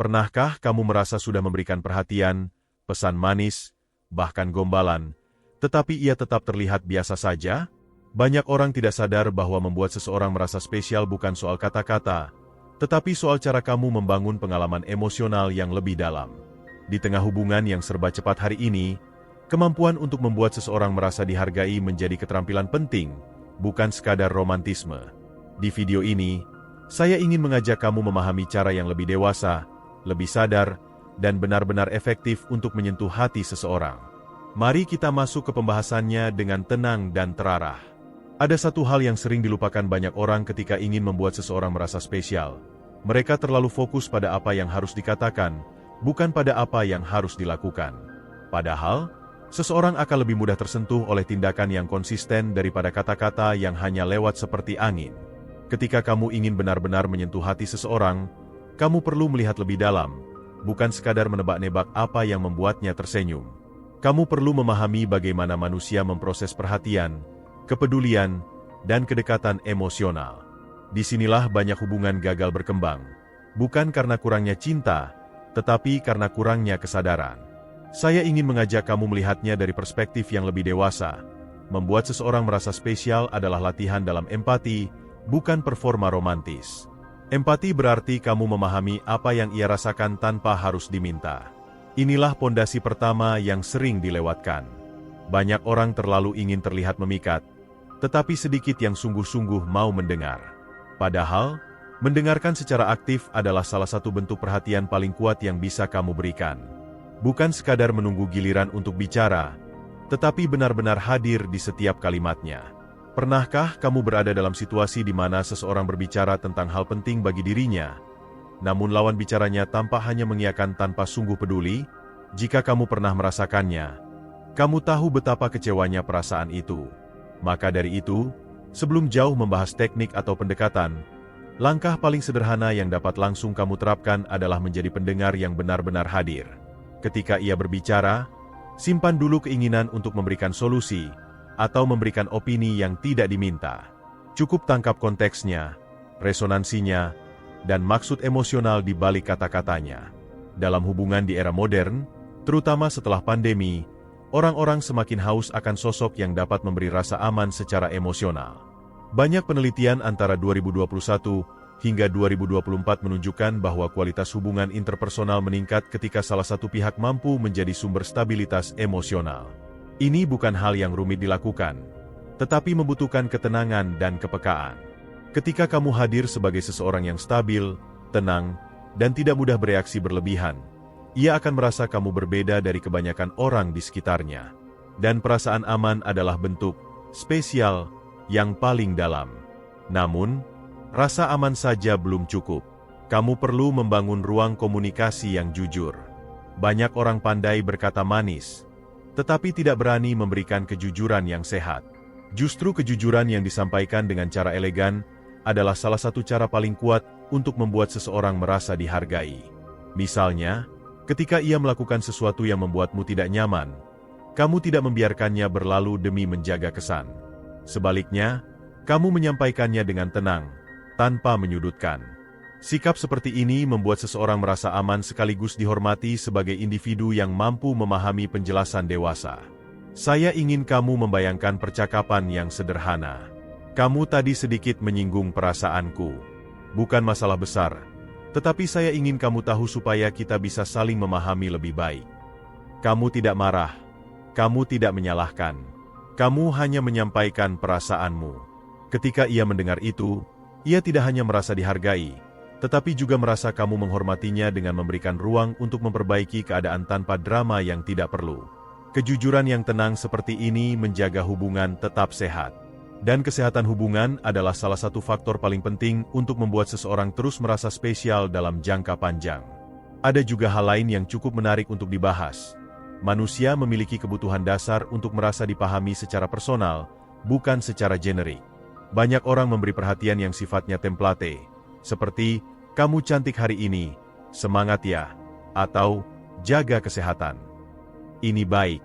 Pernahkah kamu merasa sudah memberikan perhatian, pesan manis, bahkan gombalan, tetapi ia tetap terlihat biasa saja? Banyak orang tidak sadar bahwa membuat seseorang merasa spesial bukan soal kata-kata, tetapi soal cara kamu membangun pengalaman emosional yang lebih dalam. Di tengah hubungan yang serba cepat hari ini, kemampuan untuk membuat seseorang merasa dihargai menjadi keterampilan penting, bukan sekadar romantisme. Di video ini, saya ingin mengajak kamu memahami cara yang lebih dewasa, lebih sadar, dan benar-benar efektif untuk menyentuh hati seseorang. Mari kita masuk ke pembahasannya dengan tenang dan terarah. Ada satu hal yang sering dilupakan banyak orang ketika ingin membuat seseorang merasa spesial. Mereka terlalu fokus pada apa yang harus dikatakan, bukan pada apa yang harus dilakukan. Padahal, seseorang akan lebih mudah tersentuh oleh tindakan yang konsisten daripada kata-kata yang hanya lewat seperti angin. Ketika kamu ingin benar-benar menyentuh hati seseorang, kamu perlu melihat lebih dalam, bukan sekadar menebak-nebak apa yang membuatnya tersenyum. Kamu perlu memahami bagaimana manusia memproses perhatian, kepedulian, dan kedekatan emosional. Disinilah banyak hubungan gagal berkembang, bukan karena kurangnya cinta, tetapi karena kurangnya kesadaran. Saya ingin mengajak kamu melihatnya dari perspektif yang lebih dewasa. Membuat seseorang merasa spesial adalah latihan dalam empati, bukan performa romantis. Empati berarti kamu memahami apa yang ia rasakan tanpa harus diminta. Inilah pondasi pertama yang sering dilewatkan. Banyak orang terlalu ingin terlihat memikat, tetapi sedikit yang sungguh-sungguh mau mendengar. Padahal, mendengarkan secara aktif adalah salah satu bentuk perhatian paling kuat yang bisa kamu berikan. Bukan sekadar menunggu giliran untuk bicara, tetapi benar-benar hadir di setiap kalimatnya. Pernahkah kamu berada dalam situasi di mana seseorang berbicara tentang hal penting bagi dirinya, namun lawan bicaranya tampak hanya mengiyakan tanpa sungguh peduli? Jika kamu pernah merasakannya, kamu tahu betapa kecewanya perasaan itu. Maka dari itu, sebelum jauh membahas teknik atau pendekatan, langkah paling sederhana yang dapat langsung kamu terapkan adalah menjadi pendengar yang benar-benar hadir. Ketika ia berbicara, simpan dulu keinginan untuk memberikan solusi, atau memberikan opini yang tidak diminta. Cukup tangkap konteksnya, resonansinya, dan maksud emosional di balik kata-katanya. Dalam hubungan di era modern, terutama setelah pandemi, orang-orang semakin haus akan sosok yang dapat memberi rasa aman secara emosional. Banyak penelitian antara 2021 hingga 2024 menunjukkan bahwa kualitas hubungan interpersonal meningkat ketika salah satu pihak mampu menjadi sumber stabilitas emosional. Ini bukan hal yang rumit dilakukan, tetapi membutuhkan ketenangan dan kepekaan. Ketika kamu hadir sebagai seseorang yang stabil, tenang, dan tidak mudah bereaksi berlebihan, ia akan merasa kamu berbeda dari kebanyakan orang di sekitarnya. Dan perasaan aman adalah bentuk spesial yang paling dalam. Namun, rasa aman saja belum cukup. Kamu perlu membangun ruang komunikasi yang jujur. Banyak orang pandai berkata manis, tetapi tidak berani memberikan kejujuran yang sehat. Justru kejujuran yang disampaikan dengan cara elegan adalah salah satu cara paling kuat untuk membuat seseorang merasa dihargai. Misalnya, ketika ia melakukan sesuatu yang membuatmu tidak nyaman, kamu tidak membiarkannya berlalu demi menjaga kesan. Sebaliknya, kamu menyampaikannya dengan tenang, tanpa menyudutkan. Sikap seperti ini membuat seseorang merasa aman sekaligus dihormati sebagai individu yang mampu memahami penjelasan dewasa. Saya ingin kamu membayangkan percakapan yang sederhana. Kamu tadi sedikit menyinggung perasaanku. Bukan masalah besar, tetapi saya ingin kamu tahu supaya kita bisa saling memahami lebih baik. Kamu tidak marah, kamu tidak menyalahkan, kamu hanya menyampaikan perasaanmu. Ketika ia mendengar itu, ia tidak hanya merasa dihargai, tetapi juga merasa kamu menghormatinya dengan memberikan ruang untuk memperbaiki keadaan tanpa drama yang tidak perlu. Kejujuran yang tenang seperti ini menjaga hubungan tetap sehat. Dan kesehatan hubungan adalah salah satu faktor paling penting untuk membuat seseorang terus merasa spesial dalam jangka panjang. Ada juga hal lain yang cukup menarik untuk dibahas. Manusia memiliki kebutuhan dasar untuk merasa dipahami secara personal, bukan secara generik. Banyak orang memberi perhatian yang sifatnya template, seperti, "Kamu cantik hari ini, semangat ya," atau "Jaga kesehatan." Ini baik,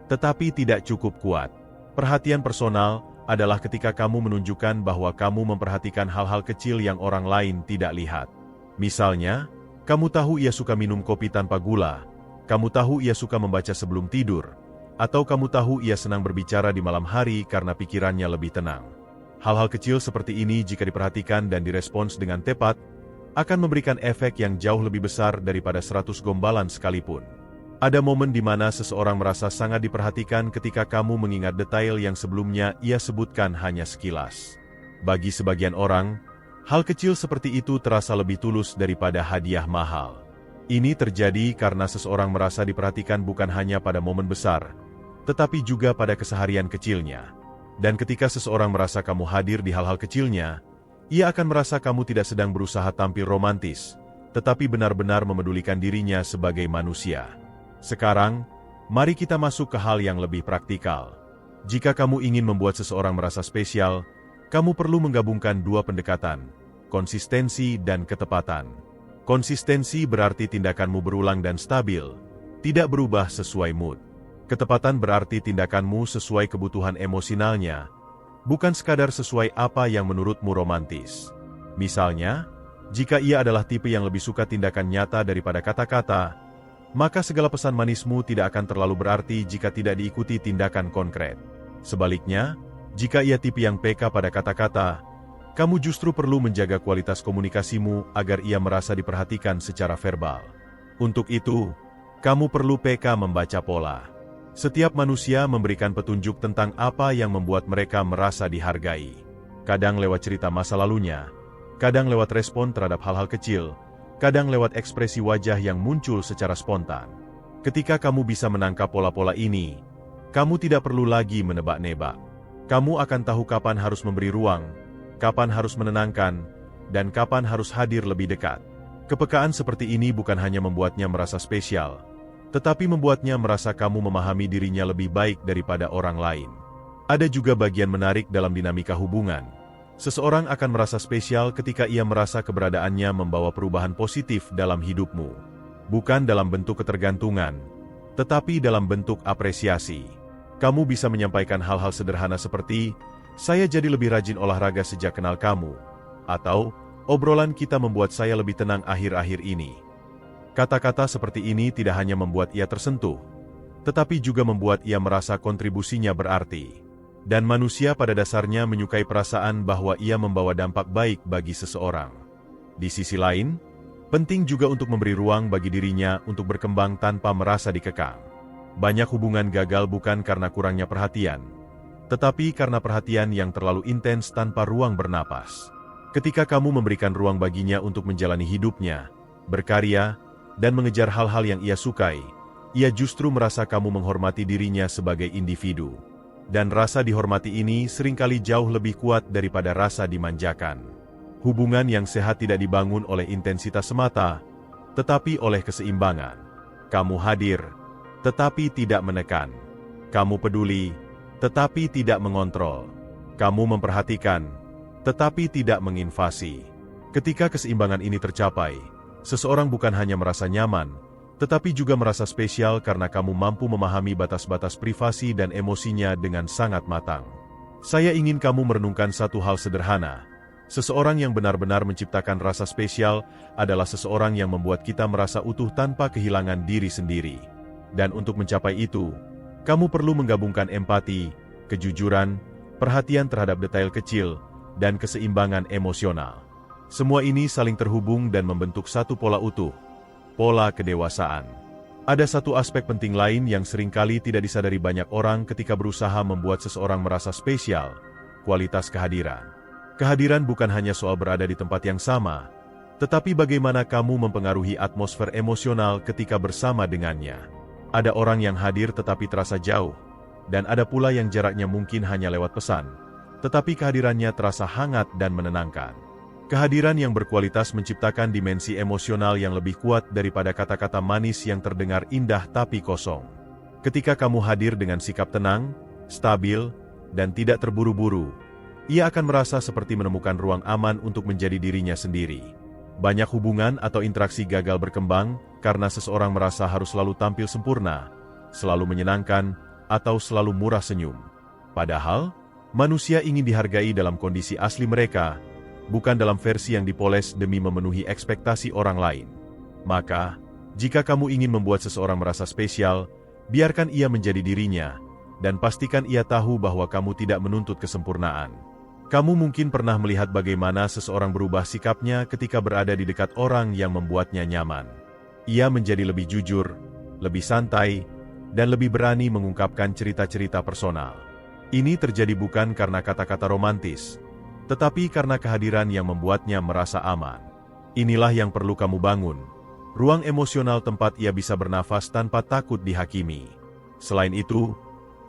tetapi tidak cukup kuat. Perhatian personal adalah ketika kamu menunjukkan bahwa kamu memperhatikan hal-hal kecil yang orang lain tidak lihat. Misalnya, Kamu tahu ia suka minum kopi tanpa gula, kamu tahu ia suka membaca sebelum tidur, atau kamu tahu ia senang berbicara di malam hari karena pikirannya lebih tenang. Hal-hal kecil seperti ini jika diperhatikan dan direspons dengan tepat, akan memberikan efek yang jauh lebih besar daripada 100 gombalan sekalipun. Ada momen di mana seseorang merasa sangat diperhatikan ketika kamu mengingat detail yang sebelumnya ia sebutkan hanya sekilas. Bagi sebagian orang, hal kecil seperti itu terasa lebih tulus daripada hadiah mahal. Ini terjadi karena seseorang merasa diperhatikan bukan hanya pada momen besar, tetapi juga pada keseharian kecilnya. Dan ketika seseorang merasa kamu hadir di hal-hal kecilnya, ia akan merasa kamu tidak sedang berusaha tampil romantis, tetapi benar-benar memedulikan dirinya sebagai manusia. Sekarang, mari kita masuk ke hal yang lebih praktikal. Jika kamu ingin membuat seseorang merasa spesial, kamu perlu menggabungkan dua pendekatan, konsistensi dan ketepatan. Konsistensi berarti tindakanmu berulang dan stabil, tidak berubah sesuai mood. Ketepatan berarti tindakanmu sesuai kebutuhan emosionalnya, bukan sekadar sesuai apa yang menurutmu romantis. Misalnya, jika ia adalah tipe yang lebih suka tindakan nyata daripada kata-kata, maka segala pesan manismu tidak akan terlalu berarti jika tidak diikuti tindakan konkret. Sebaliknya, jika ia tipe yang peka pada kata-kata, kamu justru perlu menjaga kualitas komunikasimu agar ia merasa diperhatikan secara verbal. Untuk itu, kamu perlu peka membaca pola. Setiap manusia memberikan petunjuk tentang apa yang membuat mereka merasa dihargai. Kadang lewat cerita masa lalunya, kadang lewat respon terhadap hal-hal kecil, kadang lewat ekspresi wajah yang muncul secara spontan. Ketika kamu bisa menangkap pola-pola ini, kamu tidak perlu lagi menebak-nebak. Kamu akan tahu kapan harus memberi ruang, kapan harus menenangkan, dan kapan harus hadir lebih dekat. Kepekaan seperti ini bukan hanya membuatnya merasa spesial, tetapi membuatnya merasa kamu memahami dirinya lebih baik daripada orang lain. Ada juga bagian menarik dalam dinamika hubungan. Seseorang akan merasa spesial ketika ia merasa keberadaannya membawa perubahan positif dalam hidupmu. Bukan dalam bentuk ketergantungan, tetapi dalam bentuk apresiasi. Kamu bisa menyampaikan hal-hal sederhana seperti, "Saya jadi lebih rajin olahraga sejak kenal kamu," atau, "Obrolan kita membuat saya lebih tenang akhir-akhir ini." Kata-kata seperti ini tidak hanya membuat ia tersentuh, tetapi juga membuat ia merasa kontribusinya berarti. Dan manusia pada dasarnya menyukai perasaan bahwa ia membawa dampak baik bagi seseorang. Di sisi lain, penting juga untuk memberi ruang bagi dirinya untuk berkembang tanpa merasa dikekang. Banyak hubungan gagal bukan karena kurangnya perhatian, tetapi karena perhatian yang terlalu intens tanpa ruang bernapas. Ketika kamu memberikan ruang baginya untuk menjalani hidupnya, berkarya, dan mengejar hal-hal yang ia sukai, ia justru merasa kamu menghormati dirinya sebagai individu. Dan rasa dihormati ini seringkali jauh lebih kuat daripada rasa dimanjakan. Hubungan yang sehat tidak dibangun oleh intensitas semata, tetapi oleh keseimbangan. Kamu hadir, tetapi tidak menekan. Kamu peduli, tetapi tidak mengontrol. Kamu memperhatikan, tetapi tidak menginvasi. Ketika keseimbangan ini tercapai, seseorang bukan hanya merasa nyaman, tetapi juga merasa spesial karena kamu mampu memahami batas-batas privasi dan emosinya dengan sangat matang. Saya ingin kamu merenungkan satu hal sederhana. Seseorang yang benar-benar menciptakan rasa spesial adalah seseorang yang membuat kita merasa utuh tanpa kehilangan diri sendiri. Dan untuk mencapai itu, kamu perlu menggabungkan empati, kejujuran, perhatian terhadap detail kecil, dan keseimbangan emosional. Semua ini saling terhubung dan membentuk satu pola utuh. Pola kedewasaan. Ada satu aspek penting lain yang seringkali tidak disadari banyak orang ketika berusaha membuat seseorang merasa spesial, kualitas kehadiran. Kehadiran bukan hanya soal berada di tempat yang sama, tetapi bagaimana kamu mempengaruhi atmosfer emosional ketika bersama dengannya. Ada orang yang hadir tetapi terasa jauh, dan ada pula yang jaraknya mungkin hanya lewat pesan, tetapi kehadirannya terasa hangat dan menenangkan. Kehadiran yang berkualitas menciptakan dimensi emosional yang lebih kuat daripada kata-kata manis yang terdengar indah tapi kosong. Ketika kamu hadir dengan sikap tenang, stabil, dan tidak terburu-buru, ia akan merasa seperti menemukan ruang aman untuk menjadi dirinya sendiri. Banyak hubungan atau interaksi gagal berkembang karena seseorang merasa harus selalu tampil sempurna, selalu menyenangkan, atau selalu murah senyum. Padahal, manusia ingin dihargai dalam kondisi asli mereka, bukan dalam versi yang dipoles demi memenuhi ekspektasi orang lain. Maka, jika kamu ingin membuat seseorang merasa spesial, biarkan ia menjadi dirinya, dan pastikan ia tahu bahwa kamu tidak menuntut kesempurnaan. Kamu mungkin pernah melihat bagaimana seseorang berubah sikapnya ketika berada di dekat orang yang membuatnya nyaman. Ia menjadi lebih jujur, lebih santai, dan lebih berani mengungkapkan cerita-cerita personal. Ini terjadi bukan karena kata-kata romantis, tetapi karena kehadiran yang membuatnya merasa aman. Inilah yang perlu kamu bangun. Ruang emosional tempat ia bisa bernafas tanpa takut dihakimi. Selain itu,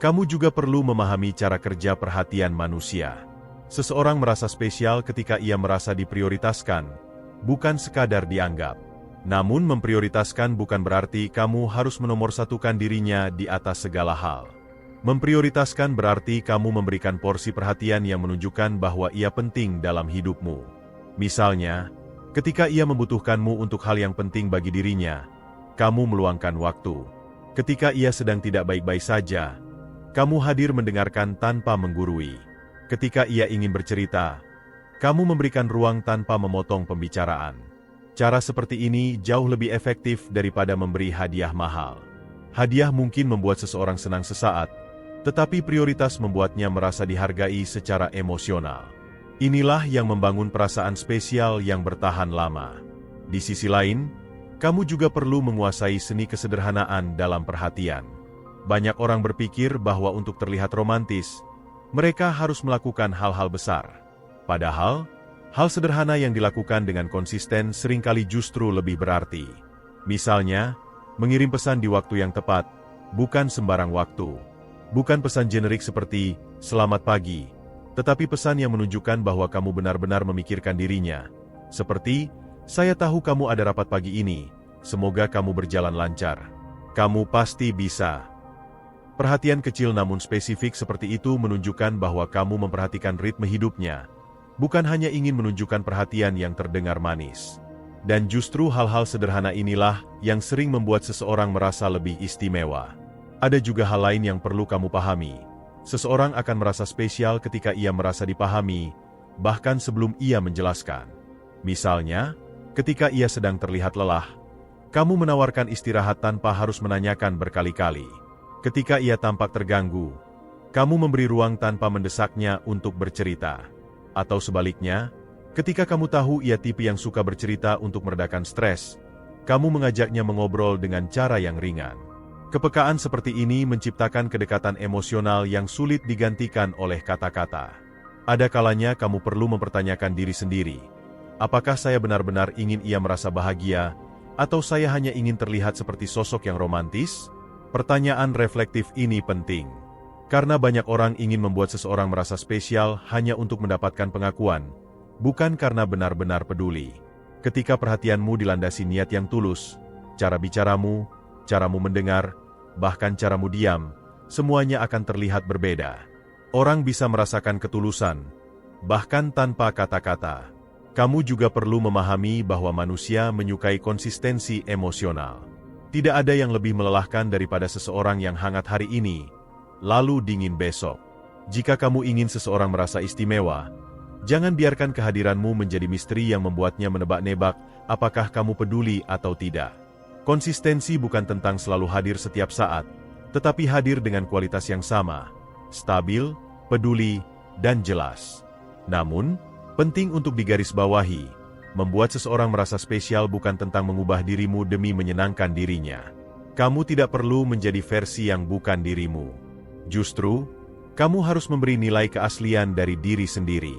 kamu juga perlu memahami cara kerja perhatian manusia. Seseorang merasa spesial ketika ia merasa diprioritaskan, bukan sekadar dianggap. Namun memprioritaskan bukan berarti kamu harus menomorsatukan dirinya di atas segala hal. Memprioritaskan berarti kamu memberikan porsi perhatian yang menunjukkan bahwa ia penting dalam hidupmu. Misalnya, ketika ia membutuhkanmu untuk hal yang penting bagi dirinya, kamu meluangkan waktu. Ketika ia sedang tidak baik-baik saja, kamu hadir mendengarkan tanpa menggurui. Ketika ia ingin bercerita, kamu memberikan ruang tanpa memotong pembicaraan. Cara seperti ini jauh lebih efektif daripada memberi hadiah mahal. Hadiah mungkin membuat seseorang senang sesaat, tetapi prioritas membuatnya merasa dihargai secara emosional. Inilah yang membangun perasaan spesial yang bertahan lama. Di sisi lain, kamu juga perlu menguasai seni kesederhanaan dalam perhatian. Banyak orang berpikir bahwa untuk terlihat romantis, mereka harus melakukan hal-hal besar. Padahal, hal sederhana yang dilakukan dengan konsisten seringkali justru lebih berarti. Misalnya, mengirim pesan di waktu yang tepat, bukan sembarang waktu. Bukan pesan generik seperti, "Selamat pagi," tetapi pesan yang menunjukkan bahwa kamu benar-benar memikirkan dirinya. Seperti, "Saya tahu kamu ada rapat pagi ini, semoga kamu berjalan lancar. Kamu pasti bisa." Perhatian kecil namun spesifik seperti itu menunjukkan bahwa kamu memperhatikan ritme hidupnya, bukan hanya ingin menunjukkan perhatian yang terdengar manis. Dan justru hal-hal sederhana inilah yang sering membuat seseorang merasa lebih istimewa. Ada juga hal lain yang perlu kamu pahami. Seseorang akan merasa spesial ketika ia merasa dipahami, bahkan sebelum ia menjelaskan. Misalnya, ketika ia sedang terlihat lelah, kamu menawarkan istirahat tanpa harus menanyakan berkali-kali. Ketika ia tampak terganggu, kamu memberi ruang tanpa mendesaknya untuk bercerita. Atau sebaliknya, ketika kamu tahu ia tipe yang suka bercerita untuk meredakan stres, kamu mengajaknya mengobrol dengan cara yang ringan. Kepekaan seperti ini menciptakan kedekatan emosional yang sulit digantikan oleh kata-kata. Ada kalanya kamu perlu mempertanyakan diri sendiri, apakah saya benar-benar ingin ia merasa bahagia, atau saya hanya ingin terlihat seperti sosok yang romantis? Pertanyaan reflektif ini penting, karena banyak orang ingin membuat seseorang merasa spesial hanya untuk mendapatkan pengakuan, bukan karena benar-benar peduli. Ketika perhatianmu dilandasi niat yang tulus, cara bicaramu, caramu mendengar, bahkan caramu diam, semuanya akan terlihat berbeda. Orang bisa merasakan ketulusan, bahkan tanpa kata-kata. Kamu juga perlu memahami bahwa manusia menyukai konsistensi emosional. Tidak ada yang lebih melelahkan daripada seseorang yang hangat hari ini, lalu dingin besok. Jika kamu ingin seseorang merasa istimewa, jangan biarkan kehadiranmu menjadi misteri yang membuatnya menebak-nebak apakah kamu peduli atau tidak. Konsistensi bukan tentang selalu hadir setiap saat, tetapi hadir dengan kualitas yang sama, stabil, peduli, dan jelas. Namun, penting untuk digarisbawahi, membuat seseorang merasa spesial bukan tentang mengubah dirimu demi menyenangkan dirinya. Kamu tidak perlu menjadi versi yang bukan dirimu. Justru, kamu harus memberi nilai keaslian dari diri sendiri.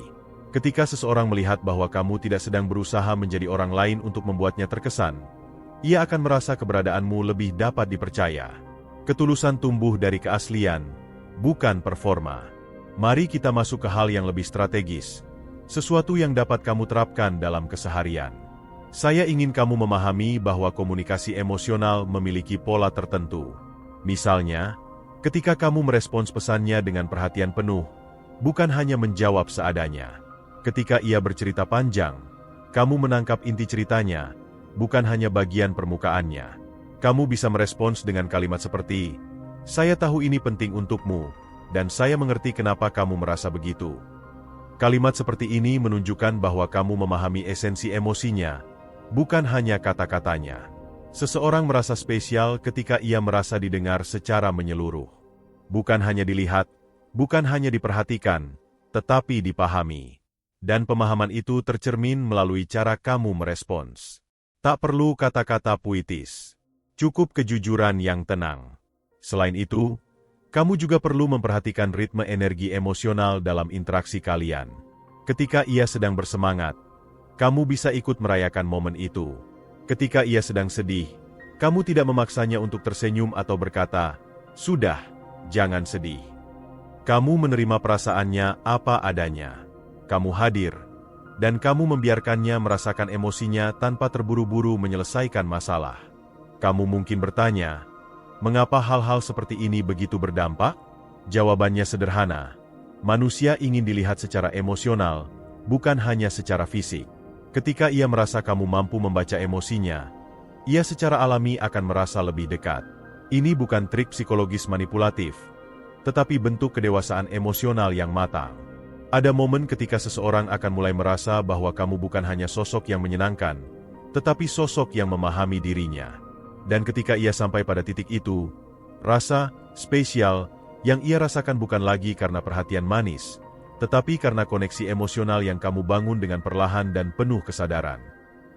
Ketika seseorang melihat bahwa kamu tidak sedang berusaha menjadi orang lain untuk membuatnya terkesan, ia akan merasa keberadaanmu lebih dapat dipercaya. Ketulusan tumbuh dari keaslian, bukan performa. Mari kita masuk ke hal yang lebih strategis, sesuatu yang dapat kamu terapkan dalam keseharian. Saya ingin kamu memahami bahwa komunikasi emosional memiliki pola tertentu. Misalnya, ketika kamu merespons pesannya dengan perhatian penuh, bukan hanya menjawab seadanya. Ketika ia bercerita panjang, kamu menangkap inti ceritanya, bukan hanya bagian permukaannya. Kamu bisa merespons dengan kalimat seperti, "Saya tahu ini penting untukmu, dan saya mengerti kenapa kamu merasa begitu." Kalimat seperti ini menunjukkan bahwa kamu memahami esensi emosinya, bukan hanya kata-katanya. Seseorang merasa spesial ketika ia merasa didengar secara menyeluruh. Bukan hanya dilihat, bukan hanya diperhatikan, tetapi dipahami. Dan pemahaman itu tercermin melalui cara kamu merespons. Tak perlu kata-kata puitis. Cukup kejujuran yang tenang. Selain itu, kamu juga perlu memperhatikan ritme energi emosional dalam interaksi kalian. Ketika ia sedang bersemangat, kamu bisa ikut merayakan momen itu. Ketika ia sedang sedih, kamu tidak memaksanya untuk tersenyum atau berkata, "Sudah, jangan sedih." Kamu menerima perasaannya apa adanya. Kamu hadir, dan kamu membiarkannya merasakan emosinya tanpa terburu-buru menyelesaikan masalah. Kamu mungkin bertanya, mengapa hal-hal seperti ini begitu berdampak? Jawabannya sederhana. Manusia ingin dilihat secara emosional, bukan hanya secara fisik. Ketika ia merasa kamu mampu membaca emosinya, ia secara alami akan merasa lebih dekat. Ini bukan trik psikologis manipulatif, tetapi bentuk kedewasaan emosional yang matang. Ada momen ketika seseorang akan mulai merasa bahwa kamu bukan hanya sosok yang menyenangkan, tetapi sosok yang memahami dirinya. Dan ketika ia sampai pada titik itu, rasa spesial yang ia rasakan bukan lagi karena perhatian manis, tetapi karena koneksi emosional yang kamu bangun dengan perlahan dan penuh kesadaran.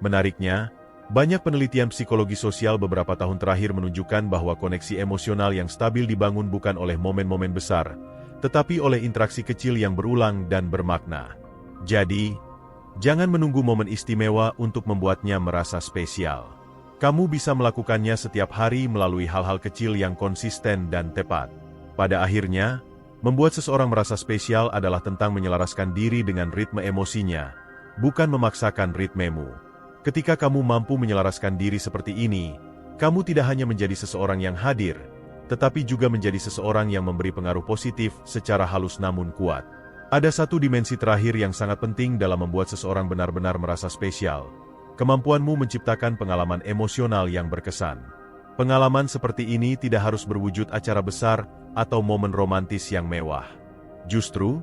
Menariknya, banyak penelitian psikologi sosial beberapa tahun terakhir menunjukkan bahwa koneksi emosional yang stabil dibangun bukan oleh momen-momen besar, tetapi oleh interaksi kecil yang berulang dan bermakna. Jadi, jangan menunggu momen istimewa untuk membuatnya merasa spesial. Kamu bisa melakukannya setiap hari melalui hal-hal kecil yang konsisten dan tepat. Pada akhirnya, membuat seseorang merasa spesial adalah tentang menyelaraskan diri dengan ritme emosinya, bukan memaksakan ritmemu. Ketika kamu mampu menyelaraskan diri seperti ini, kamu tidak hanya menjadi seseorang yang hadir, tetapi juga menjadi seseorang yang memberi pengaruh positif secara halus namun kuat. Ada satu dimensi terakhir yang sangat penting dalam membuat seseorang benar-benar merasa spesial. Kemampuanmu menciptakan pengalaman emosional yang berkesan. Pengalaman seperti ini tidak harus berwujud acara besar atau momen romantis yang mewah. Justru,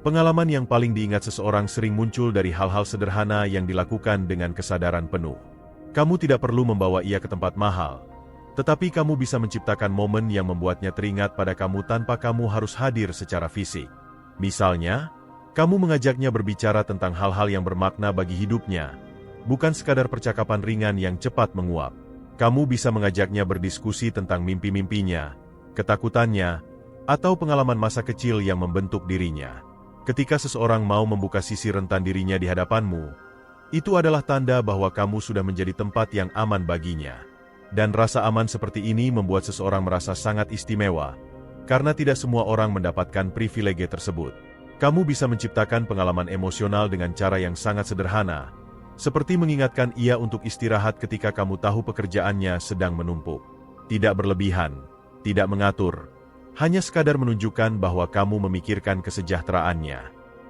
pengalaman yang paling diingat seseorang sering muncul dari hal-hal sederhana yang dilakukan dengan kesadaran penuh. Kamu tidak perlu membawa ia ke tempat mahal, tetapi kamu bisa menciptakan momen yang membuatnya teringat pada kamu tanpa kamu harus hadir secara fisik. Misalnya, kamu mengajaknya berbicara tentang hal-hal yang bermakna bagi hidupnya, bukan sekadar percakapan ringan yang cepat menguap. Kamu bisa mengajaknya berdiskusi tentang mimpi-mimpinya, ketakutannya, atau pengalaman masa kecil yang membentuk dirinya. Ketika seseorang mau membuka sisi rentan dirinya di hadapanmu, itu adalah tanda bahwa kamu sudah menjadi tempat yang aman baginya. Dan rasa aman seperti ini membuat seseorang merasa sangat istimewa, karena tidak semua orang mendapatkan privilege tersebut. Kamu bisa menciptakan pengalaman emosional dengan cara yang sangat sederhana, seperti mengingatkan ia untuk istirahat ketika kamu tahu pekerjaannya sedang menumpuk. Tidak berlebihan, tidak mengatur, hanya sekadar menunjukkan bahwa kamu memikirkan kesejahteraannya.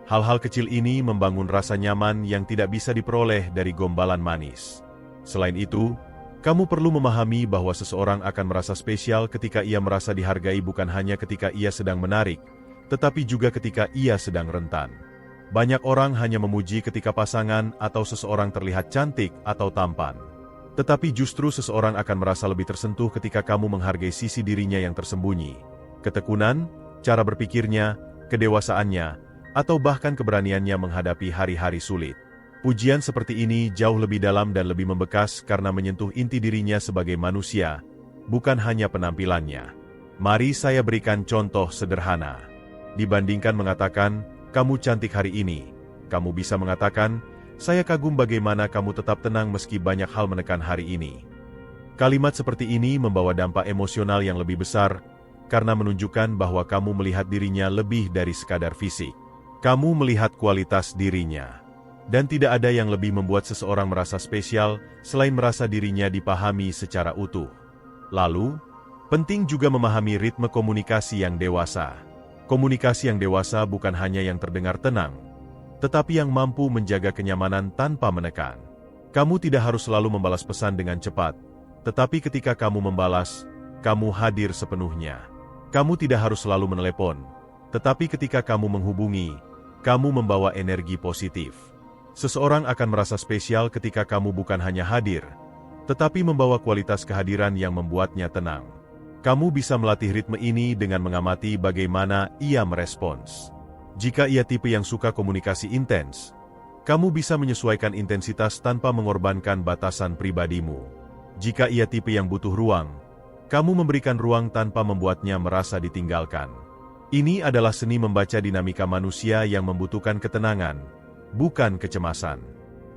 Hal-hal kecil ini membangun rasa nyaman yang tidak bisa diperoleh dari gombalan manis. Selain itu, kamu perlu memahami bahwa seseorang akan merasa spesial ketika ia merasa dihargai bukan hanya ketika ia sedang menarik, tetapi juga ketika ia sedang rentan. Banyak orang hanya memuji ketika pasangan atau seseorang terlihat cantik atau tampan. Tetapi justru seseorang akan merasa lebih tersentuh ketika kamu menghargai sisi dirinya yang tersembunyi. Ketekunan, cara berpikirnya, kedewasaannya, atau bahkan keberaniannya menghadapi hari-hari sulit. Pujian seperti ini jauh lebih dalam dan lebih membekas karena menyentuh inti dirinya sebagai manusia, bukan hanya penampilannya. Mari saya berikan contoh sederhana. Dibandingkan mengatakan, "Kamu cantik hari ini," kamu bisa mengatakan, "Saya kagum bagaimana kamu tetap tenang meski banyak hal menekan hari ini." Kalimat seperti ini membawa dampak emosional yang lebih besar, karena menunjukkan bahwa kamu melihat dirinya lebih dari sekadar fisik. Kamu melihat kualitas dirinya. Dan tidak ada yang lebih membuat seseorang merasa spesial, selain merasa dirinya dipahami secara utuh. Lalu, penting juga memahami ritme komunikasi yang dewasa. Komunikasi yang dewasa bukan hanya yang terdengar tenang, tetapi yang mampu menjaga kenyamanan tanpa menekan. Kamu tidak harus selalu membalas pesan dengan cepat, tetapi ketika kamu membalas, kamu hadir sepenuhnya. Kamu tidak harus selalu menelepon, tetapi ketika kamu menghubungi, kamu membawa energi positif. Seseorang akan merasa spesial ketika kamu bukan hanya hadir, tetapi membawa kualitas kehadiran yang membuatnya tenang. Kamu bisa melatih ritme ini dengan mengamati bagaimana ia merespons. Jika ia tipe yang suka komunikasi intens, kamu bisa menyesuaikan intensitas tanpa mengorbankan batasan pribadimu. Jika ia tipe yang butuh ruang, kamu memberikan ruang tanpa membuatnya merasa ditinggalkan. Ini adalah seni membaca dinamika manusia yang membutuhkan ketenangan, bukan kecemasan.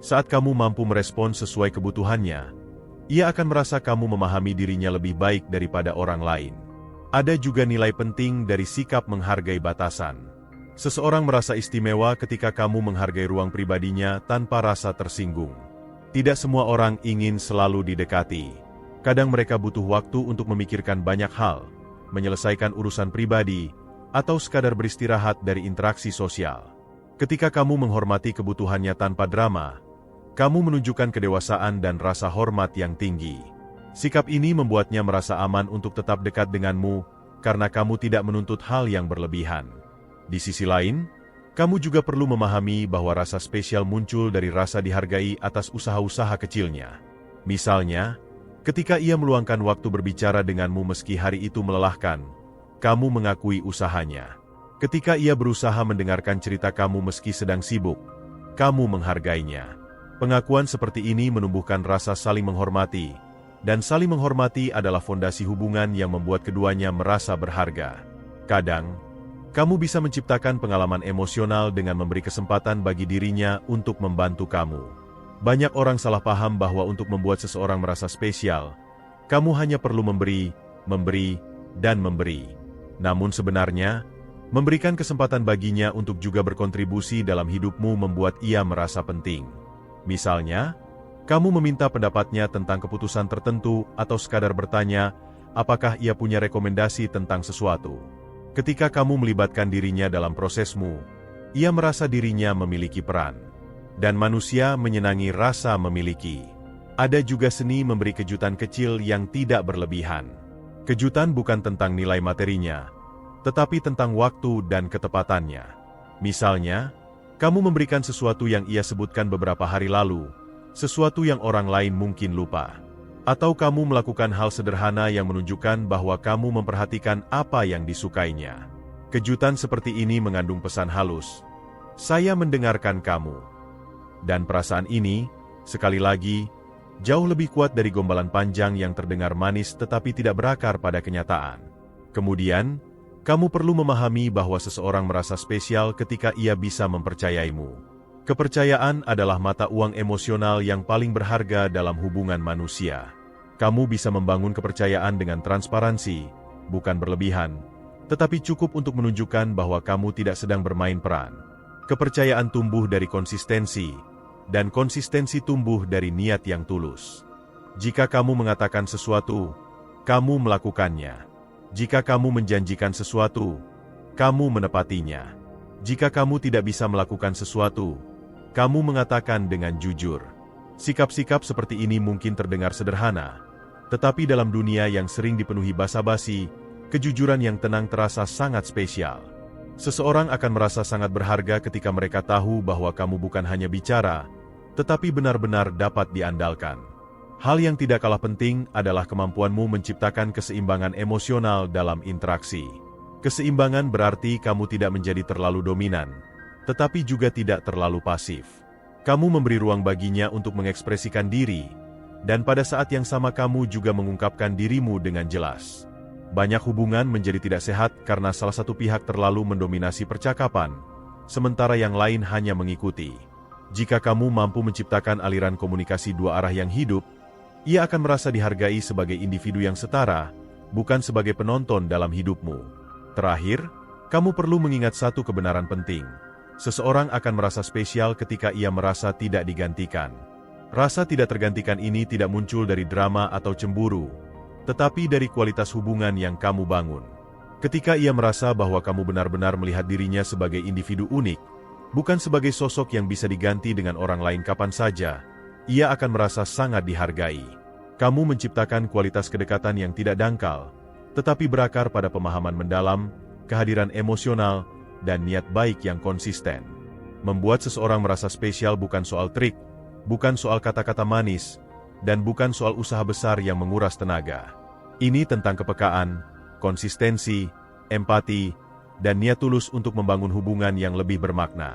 Saat kamu mampu merespons sesuai kebutuhannya, ia akan merasa kamu memahami dirinya lebih baik daripada orang lain. Ada juga nilai penting dari sikap menghargai batasan. Seseorang merasa istimewa ketika kamu menghargai ruang pribadinya tanpa rasa tersinggung. Tidak semua orang ingin selalu didekati. Kadang mereka butuh waktu untuk memikirkan banyak hal, menyelesaikan urusan pribadi, atau sekadar beristirahat dari interaksi sosial. Ketika kamu menghormati kebutuhannya tanpa drama, kamu menunjukkan kedewasaan dan rasa hormat yang tinggi. Sikap ini membuatnya merasa aman untuk tetap dekat denganmu, karena kamu tidak menuntut hal yang berlebihan. Di sisi lain, kamu juga perlu memahami bahwa rasa spesial muncul dari rasa dihargai atas usaha-usaha kecilnya. Misalnya, ketika ia meluangkan waktu berbicara denganmu meski hari itu melelahkan, kamu mengakui usahanya. Ketika ia berusaha mendengarkan cerita kamu meski sedang sibuk, kamu menghargainya. Pengakuan seperti ini menumbuhkan rasa saling menghormati, dan saling menghormati adalah fondasi hubungan yang membuat keduanya merasa berharga. Kadang, kamu bisa menciptakan pengalaman emosional dengan memberi kesempatan bagi dirinya untuk membantu kamu. Banyak orang salah paham bahwa untuk membuat seseorang merasa spesial, kamu hanya perlu memberi, dan memberi. Namun sebenarnya, memberikan kesempatan baginya untuk juga berkontribusi dalam hidupmu membuat ia merasa penting. Misalnya, kamu meminta pendapatnya tentang keputusan tertentu atau sekadar bertanya, apakah ia punya rekomendasi tentang sesuatu. Ketika kamu melibatkan dirinya dalam prosesmu, ia merasa dirinya memiliki peran. Dan manusia menyenangi rasa memiliki. Ada juga seni memberi kejutan kecil yang tidak berlebihan. Kejutan bukan tentang nilai materinya, tetapi tentang waktu dan ketepatannya. Misalnya, kamu memberikan sesuatu yang ia sebutkan beberapa hari lalu, sesuatu yang orang lain mungkin lupa. Atau kamu melakukan hal sederhana yang menunjukkan bahwa kamu memperhatikan apa yang disukainya. Kejutan seperti ini mengandung pesan halus. Saya mendengarkan kamu. Dan perasaan ini, sekali lagi, jauh lebih kuat dari gombalan panjang yang terdengar manis tetapi tidak berakar pada kenyataan. Kemudian, kamu perlu memahami bahwa seseorang merasa spesial ketika ia bisa mempercayaimu. Kepercayaan adalah mata uang emosional yang paling berharga dalam hubungan manusia. Kamu bisa membangun kepercayaan dengan transparansi, bukan berlebihan, tetapi cukup untuk menunjukkan bahwa kamu tidak sedang bermain peran. Kepercayaan tumbuh dari konsistensi, dan konsistensi tumbuh dari niat yang tulus. Jika kamu mengatakan sesuatu, kamu melakukannya. Jika kamu menjanjikan sesuatu, kamu menepatinya. Jika kamu tidak bisa melakukan sesuatu, kamu mengatakan dengan jujur. Sikap-sikap seperti ini mungkin terdengar sederhana, tetapi dalam dunia yang sering dipenuhi basa-basi, kejujuran yang tenang terasa sangat spesial. Seseorang akan merasa sangat berharga ketika mereka tahu bahwa kamu bukan hanya bicara, tetapi benar-benar dapat diandalkan. Hal yang tidak kalah penting adalah kemampuanmu menciptakan keseimbangan emosional dalam interaksi. Keseimbangan berarti kamu tidak menjadi terlalu dominan, tetapi juga tidak terlalu pasif. Kamu memberi ruang baginya untuk mengekspresikan diri, dan pada saat yang sama kamu juga mengungkapkan dirimu dengan jelas. Banyak hubungan menjadi tidak sehat karena salah satu pihak terlalu mendominasi percakapan, sementara yang lain hanya mengikuti. Jika kamu mampu menciptakan aliran komunikasi dua arah yang hidup, ia akan merasa dihargai sebagai individu yang setara, bukan sebagai penonton dalam hidupmu. Terakhir, kamu perlu mengingat satu kebenaran penting. Seseorang akan merasa spesial ketika ia merasa tidak digantikan. Rasa tidak tergantikan ini tidak muncul dari drama atau cemburu, tetapi dari kualitas hubungan yang kamu bangun. Ketika ia merasa bahwa kamu benar-benar melihat dirinya sebagai individu unik, bukan sebagai sosok yang bisa diganti dengan orang lain kapan saja, ia akan merasa sangat dihargai. Kamu menciptakan kualitas kedekatan yang tidak dangkal, tetapi berakar pada pemahaman mendalam, kehadiran emosional, dan niat baik yang konsisten. Membuat seseorang merasa spesial bukan soal trik, bukan soal kata-kata manis, dan bukan soal usaha besar yang menguras tenaga. Ini tentang kepekaan, konsistensi, empati, dan niat tulus untuk membangun hubungan yang lebih bermakna.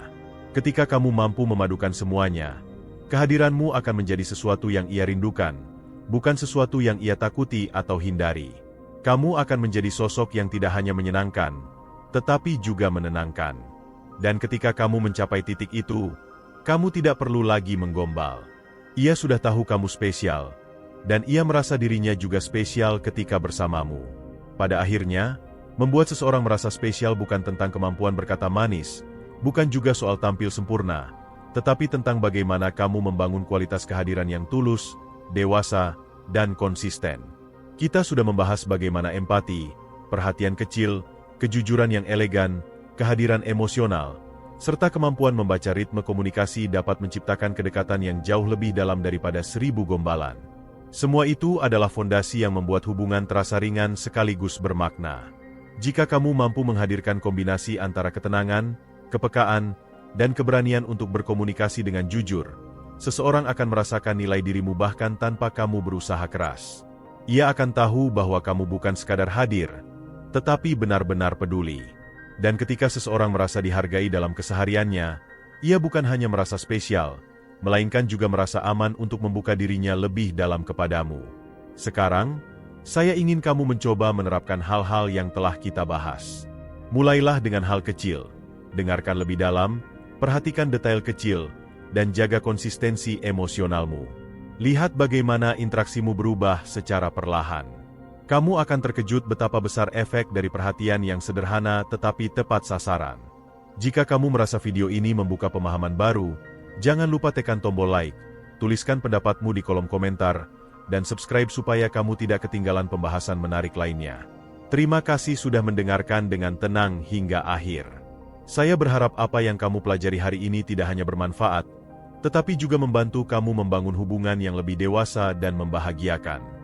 Ketika kamu mampu memadukan semuanya, kehadiranmu akan menjadi sesuatu yang ia rindukan, bukan sesuatu yang ia takuti atau hindari. Kamu akan menjadi sosok yang tidak hanya menyenangkan, tetapi juga menenangkan. Dan ketika kamu mencapai titik itu, kamu tidak perlu lagi menggombal. Ia sudah tahu kamu spesial, dan ia merasa dirinya juga spesial ketika bersamamu. Pada akhirnya, membuat seseorang merasa spesial bukan tentang kemampuan berkata manis, bukan juga soal tampil sempurna, tetapi tentang bagaimana kamu membangun kualitas kehadiran yang tulus, dewasa, dan konsisten. Kita sudah membahas bagaimana empati, perhatian kecil, kejujuran yang elegan, kehadiran emosional, serta kemampuan membaca ritme komunikasi dapat menciptakan kedekatan yang jauh lebih dalam daripada 1000 gombalan. Semua itu adalah fondasi yang membuat hubungan terasa ringan sekaligus bermakna. Jika kamu mampu menghadirkan kombinasi antara ketenangan, kepekaan, dan keberanian untuk berkomunikasi dengan jujur, seseorang akan merasakan nilai dirimu bahkan tanpa kamu berusaha keras. Ia akan tahu bahwa kamu bukan sekadar hadir, tetapi benar-benar peduli. Dan ketika seseorang merasa dihargai dalam kesehariannya, ia bukan hanya merasa spesial, melainkan juga merasa aman untuk membuka dirinya lebih dalam kepadamu. Sekarang, saya ingin kamu mencoba menerapkan hal-hal yang telah kita bahas. Mulailah dengan hal kecil, dengarkan lebih dalam, perhatikan detail kecil, dan jaga konsistensi emosionalmu. Lihat bagaimana interaksimu berubah secara perlahan. Kamu akan terkejut betapa besar efek dari perhatian yang sederhana tetapi tepat sasaran. Jika kamu merasa video ini membuka pemahaman baru, jangan lupa tekan tombol like, tuliskan pendapatmu di kolom komentar, dan subscribe supaya kamu tidak ketinggalan pembahasan menarik lainnya. Terima kasih sudah mendengarkan dengan tenang hingga akhir. Saya berharap apa yang kamu pelajari hari ini tidak hanya bermanfaat, tetapi juga membantu kamu membangun hubungan yang lebih dewasa dan membahagiakan.